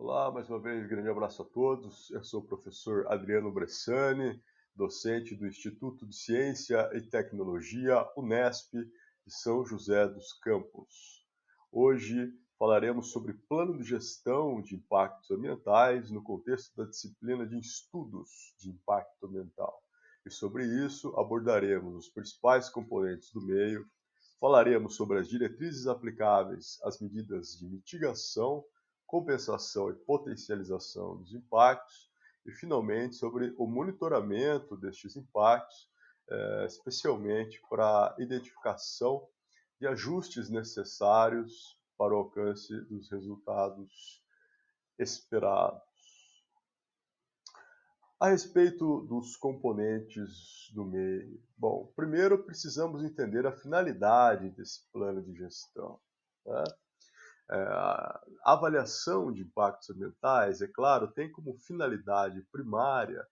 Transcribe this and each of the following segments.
Olá, mais uma vez, grande abraço a todos. Eu sou o professor Adriano Bressani, docente do Instituto de Ciência e Tecnologia Unesp de São José dos Campos. Hoje falaremos sobre plano de gestão de impactos ambientais no contexto da disciplina de estudos de impacto ambiental. E sobre isso abordaremos os principais componentes do meio, falaremos sobre as diretrizes aplicáveis às medidas de mitigação, compensação e potencialização dos impactos, e, finalmente, sobre o monitoramento destes impactos, especialmente para a identificação de ajustes necessários para o alcance dos resultados esperados. A respeito dos componentes do meio, bom, primeiro precisamos entender a finalidade desse plano de gestão, né? A avaliação de impactos ambientais, é claro, tem como finalidade primária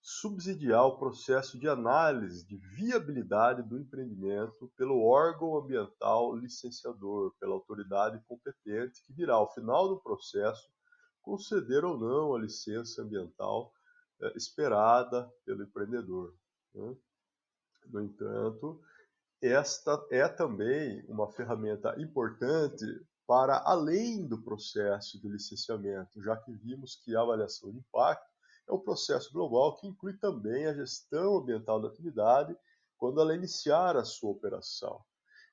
subsidiar o processo de análise de viabilidade do empreendimento pelo órgão ambiental licenciador, pela autoridade competente, que virá, ao final do processo, conceder ou não a licença ambiental esperada pelo empreendedor, né? No entanto, esta é também uma ferramenta importante para além do processo de licenciamento, já que vimos que a avaliação de impacto é um processo global que inclui também a gestão ambiental da atividade quando ela iniciar a sua operação.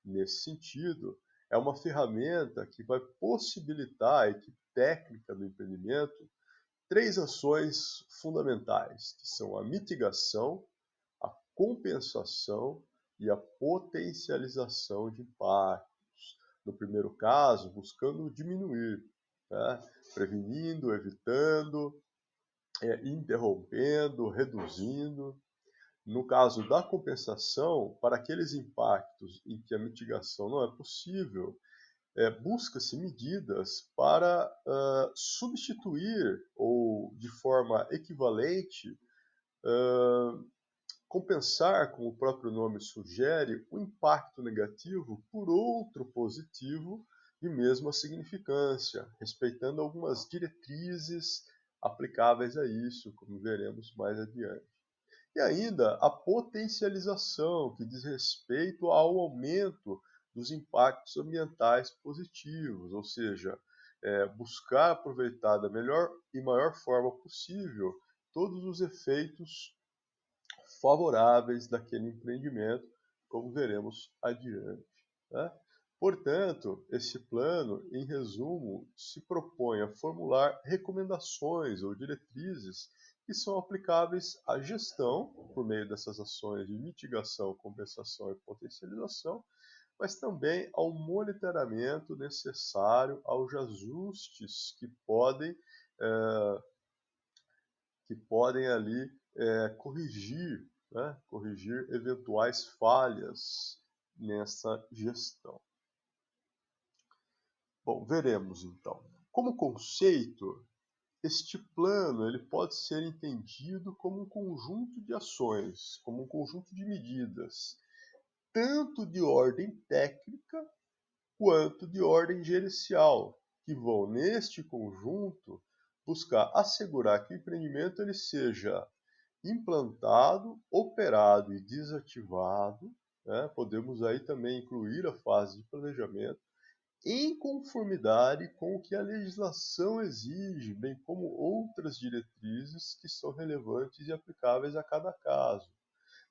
Nesse sentido, é uma ferramenta que vai possibilitar à equipe técnica do empreendimento três ações fundamentais, que são a mitigação, a compensação e a potencialização de impactos. No primeiro caso, buscando diminuir, né? Prevenindo, evitando, interrompendo, reduzindo. No caso da compensação, para aqueles impactos em que a mitigação não é possível, busca-se medidas para substituir ou de forma equivalente compensar, como o próprio nome sugere, o impacto negativo por outro positivo de mesma significância, respeitando algumas diretrizes aplicáveis a isso, como veremos mais adiante. E ainda a potencialização, que diz respeito ao aumento dos impactos ambientais positivos, ou seja, buscar aproveitar da melhor e maior forma possível todos os efeitos favoráveis daquele empreendimento, como veremos adiante, né? Portanto, esse plano, em resumo, se propõe a formular recomendações ou diretrizes que são aplicáveis à gestão, por meio dessas ações de mitigação, compensação e potencialização, mas também ao monitoramento necessário aos ajustes que podem ali corrigir, né, corrigir eventuais falhas nessa gestão. Bom, veremos então. Como conceito, este plano ele pode ser entendido como um conjunto de ações, como um conjunto de medidas, tanto de ordem técnica quanto de ordem gerencial, que vão, neste conjunto, buscar assegurar que o empreendimento ele seja implantado, operado e desativado, né? Podemos aí também incluir a fase de planejamento, em conformidade com o que a legislação exige, bem como outras diretrizes que são relevantes e aplicáveis a cada caso,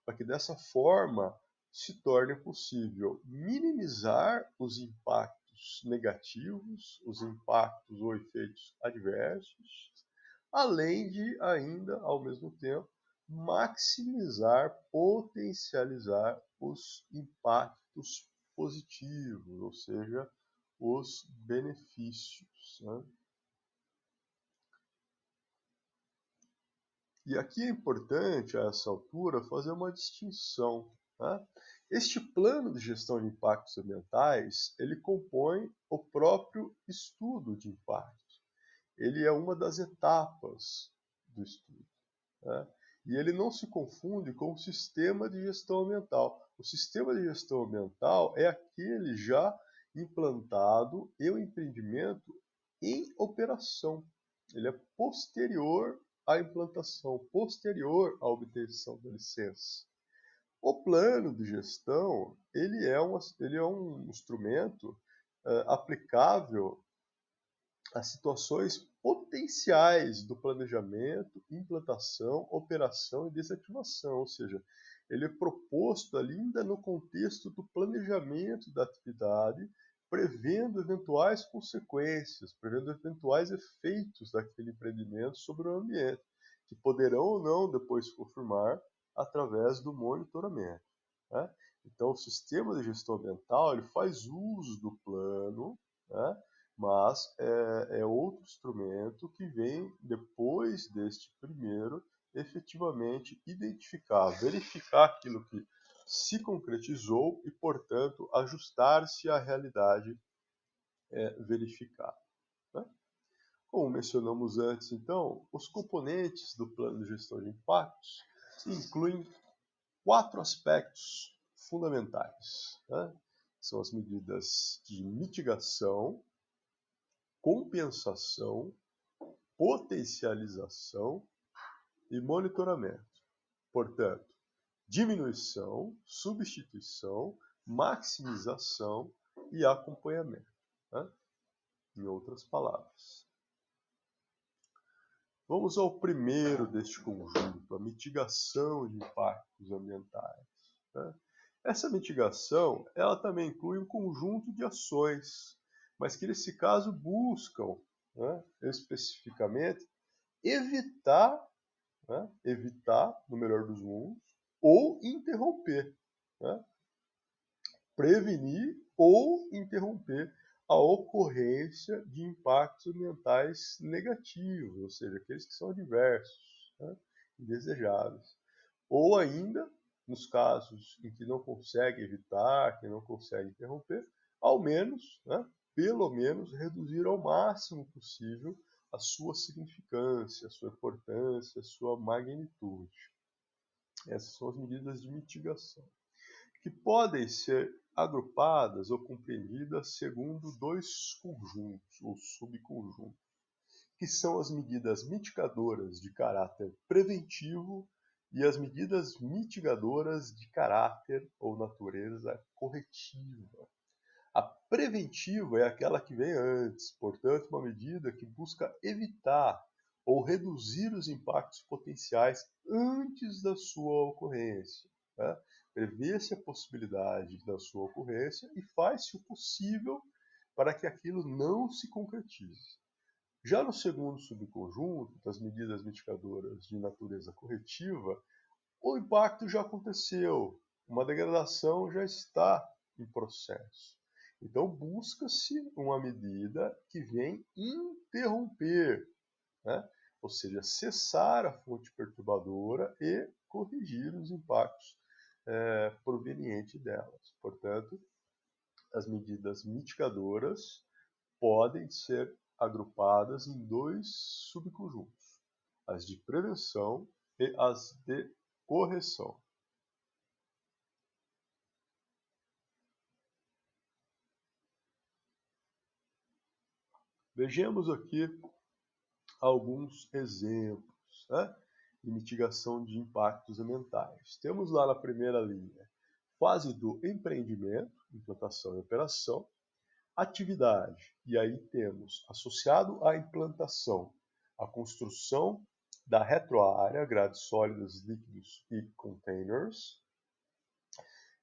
para que dessa forma se torne possível minimizar os impactos negativos, os impactos ou efeitos adversos, além de ainda, ao mesmo tempo, maximizar, potencializar os impactos positivos, ou seja, os benefícios, né? E aqui é importante, a essa altura, fazer uma distinção, né? Este plano de gestão de impactos ambientais, ele compõe o próprio estudo de impactos. Ele é uma das etapas do estudo, né? E ele não se confunde com o sistema de gestão ambiental. O sistema de gestão ambiental é aquele já implantado e o empreendimento em operação, Ele é posterior à implantação, posterior à obtenção da licença. O plano de gestão, ele é um instrumento aplicável a situações potenciais do planejamento, implantação, operação e desativação, ou seja, ele é proposto ali ainda no contexto do planejamento da atividade, prevendo eventuais consequências, prevendo eventuais efeitos daquele empreendimento sobre o ambiente, que poderão ou não depois se confirmar através do monitoramento. Né? Então, o sistema de gestão ambiental ele faz uso do plano, né? Mas é outro instrumento que vem depois deste primeiro efetivamente identificar, verificar aquilo que se concretizou e, portanto, ajustar-se à realidade verificada. Né? Como mencionamos antes, então, os componentes do plano de gestão de impactos incluem 4 aspectos fundamentais. Né? São as medidas de mitigação, compensação, potencialização e monitoramento. Portanto, diminuição, substituição, maximização e acompanhamento. Né? Em outras palavras. Vamos ao primeiro deste conjunto, a mitigação de impactos ambientais. Né? Essa mitigação, ela também inclui um conjunto de ações, mas que nesse caso buscam, né, especificamente, evitar, no melhor dos mundos, ou interromper, né, prevenir ou interromper a ocorrência de impactos ambientais negativos, ou seja, aqueles que são adversos, né, indesejáveis. Ou ainda, nos casos em que não consegue evitar, que não consegue interromper, ao menos, né, pelo menos, reduzir ao máximo possível a sua significância, a sua importância, a sua magnitude. Essas são as medidas de mitigação, que podem ser agrupadas ou compreendidas segundo 2 conjuntos ou subconjuntos, que são as medidas mitigadoras de caráter preventivo e as medidas mitigadoras de caráter ou natureza corretiva. A preventiva é aquela que vem antes, portanto, uma medida que busca evitar ou reduzir os impactos potenciais antes da sua ocorrência. Né? Prevê-se a possibilidade da sua ocorrência e faz-se o possível para que aquilo não se concretize. Já no segundo subconjunto, das medidas mitigadoras de natureza corretiva, o impacto já aconteceu, uma degradação já está em processo. Então, busca-se uma medida que vem interromper, né? Ou seja, cessar a fonte perturbadora e corrigir os impactos provenientes delas. Portanto, as medidas mitigadoras podem ser agrupadas em 2 subconjuntos, as de prevenção e as de correção. Vejamos aqui alguns exemplos, né, de mitigação de impactos ambientais. Temos lá na primeira linha, fase do empreendimento, implantação e operação, atividade, e aí temos, associado à implantação, a construção da retroárea, grades sólidas, líquidos e containers,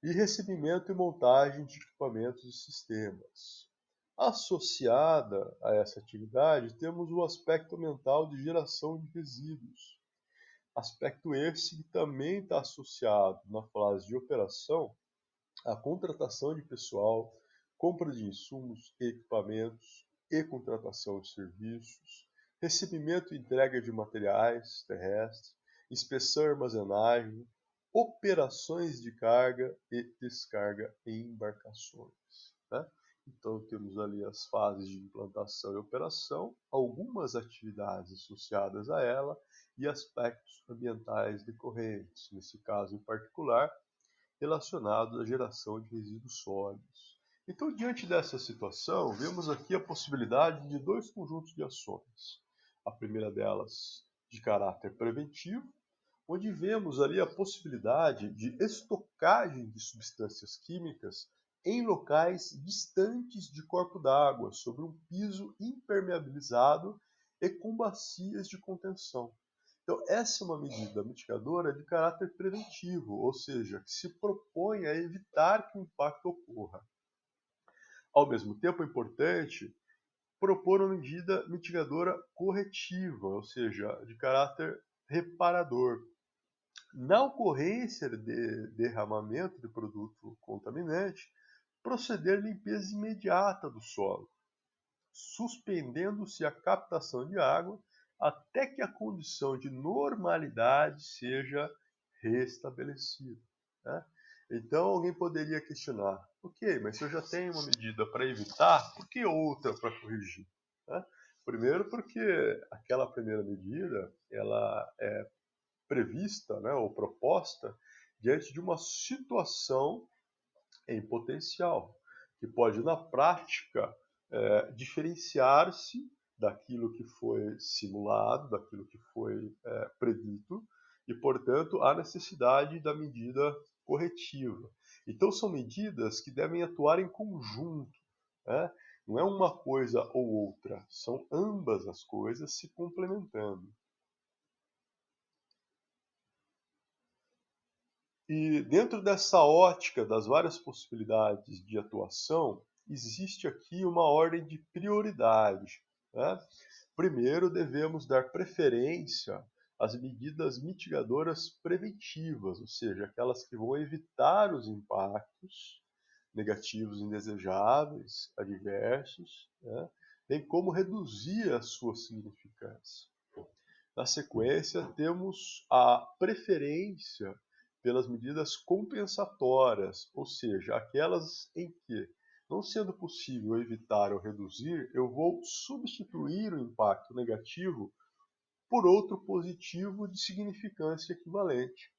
e recebimento e montagem de equipamentos e sistemas. Associada a essa atividade, temos o aspecto ambiental de geração de resíduos. Aspecto esse que também está associado na fase de operação à contratação de pessoal, compra de insumos e equipamentos e contratação de serviços, recebimento e entrega de materiais terrestres, inspeção e armazenagem, operações de carga e descarga em embarcações. Né? Então, temos ali as fases de implantação e operação, algumas atividades associadas a ela e aspectos ambientais decorrentes, nesse caso em particular, relacionados à geração de resíduos sólidos. Então, diante dessa situação, vemos aqui a possibilidade de 2 conjuntos de ações. A primeira delas de caráter preventivo, onde vemos ali a possibilidade de estocagem de substâncias químicas em locais distantes de corpo d'água, sobre um piso impermeabilizado e com bacias de contenção. Então, essa é uma medida mitigadora de caráter preventivo, ou seja, que se propõe a evitar que o impacto ocorra. Ao mesmo tempo, é importante propor uma medida mitigadora corretiva, ou seja, de caráter reparador. Na ocorrência de derramamento de produto contaminante, proceder à limpeza imediata do solo, suspendendo-se a captação de água até que a condição de normalidade seja restabelecida. Né? Então, alguém poderia questionar, ok, mas se eu já tenho uma medida para evitar, por que outra para corrigir? Né? Primeiro porque aquela primeira medida, ela é prevista, né, ou proposta diante de uma situação em potencial, que pode, na prática, diferenciar-se daquilo que foi simulado, daquilo que foi predito, e, portanto, há necessidade da medida corretiva. Então, são medidas que devem atuar em conjunto, né? Não é uma coisa ou outra, são ambas as coisas se complementando. E dentro dessa ótica das várias possibilidades de atuação, existe aqui uma ordem de prioridade. Né? Primeiro, devemos dar preferência às medidas mitigadoras preventivas, ou seja, aquelas que vão evitar os impactos negativos indesejáveis, adversos, né? Bem como reduzir a sua significância. Na sequência, temos a preferência pelas medidas compensatórias, ou seja, aquelas em que, não sendo possível evitar ou reduzir, eu vou substituir o impacto negativo por outro positivo de significância equivalente.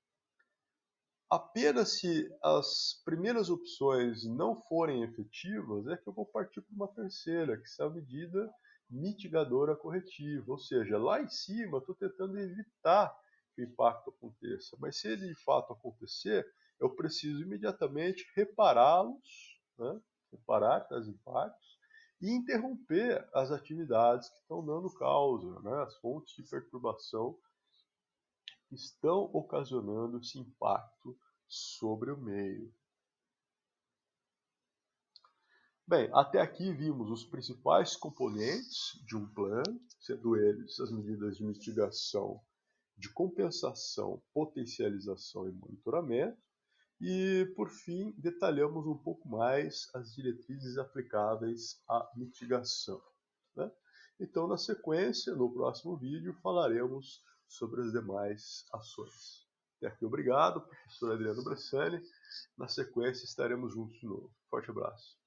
Apenas se as primeiras opções não forem efetivas, é que eu vou partir para uma terceira, que é a medida mitigadora corretiva. Ou seja, lá em cima eu estou tentando evitar que o impacto aconteça, mas se ele de fato acontecer, eu preciso imediatamente repará-los, né? Reparar tais impactos e interromper as atividades que estão dando causa, né? As fontes de perturbação estão ocasionando esse impacto sobre o meio. Bem, até aqui vimos os principais componentes de um plano, sendo eles as medidas de mitigação, de compensação, potencialização e monitoramento. E, por fim, detalhamos um pouco mais as diretrizes aplicáveis à mitigação. Né? Então, na sequência, no próximo vídeo, falaremos sobre as demais ações. Até aqui, obrigado, professor Adriano Bressani. Na sequência, estaremos juntos de novo. Forte abraço.